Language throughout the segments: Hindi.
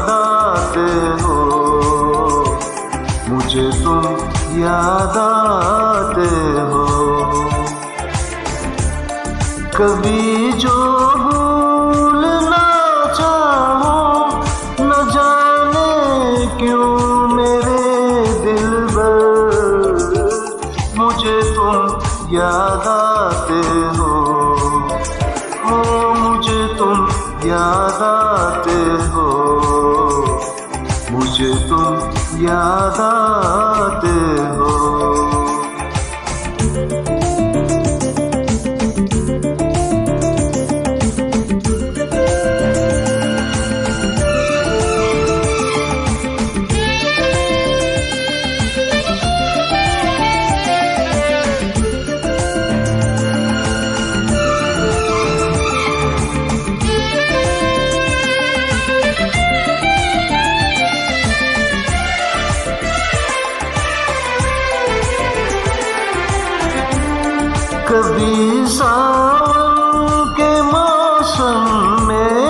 याद आते हो, मुझे तुम याद आते हो। कभी जो भूलना चाहो, न जाने क्यों मेरे दिलबर, मुझे तुम याद आते हो, मुझे तुम याद आते हो, मुझे तुम याद आते हो। कभी सावन के मौसम में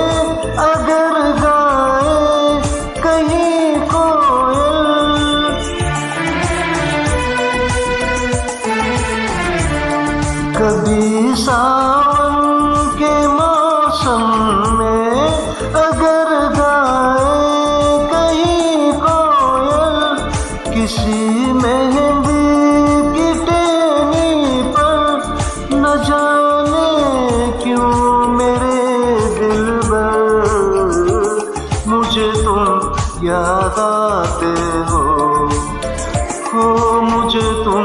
अगर गाए कहीं कोयल, कभी सावन के मौसम में अगर गाए कहीं कोयल, किसी मेहंदी न जाने क्यों मेरे दिलबर, मुझे तुम याद आते हो, मुझे तुम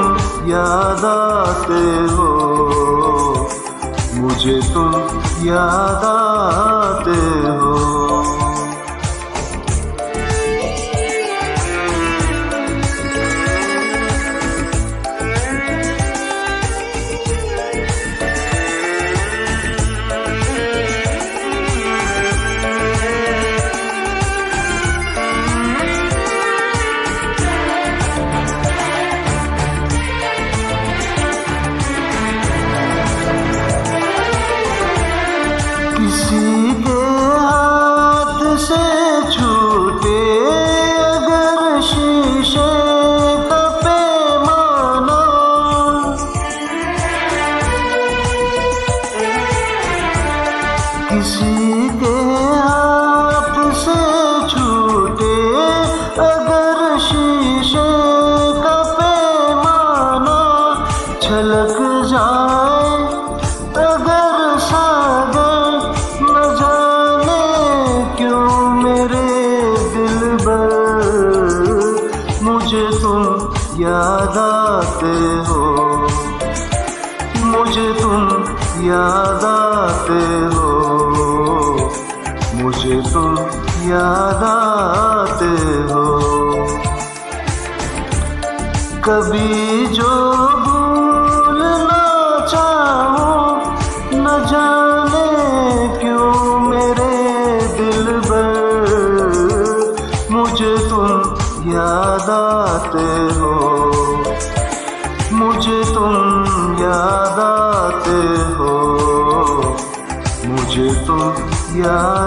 याद आते हो, मुझे तुम याद आते हो। किसी के हाथ से छूटे अगर शीशे का पैमाना, किसी के हाथ से छूटे अगर शीशे का पैमाना, छलक जाए अगर सागर, न जाने क्यों मेरे दिलबर, मुझे तुम याद आते हो, मुझे तुम याद आते हो, मुझे तुम याद आते हो। कभी जो भूलना चाहो, न जाने क्यों मेरे दिलबर, मुझे तुम याद आते हो, मुझे तुम याद आते हो, मुझे तुम याद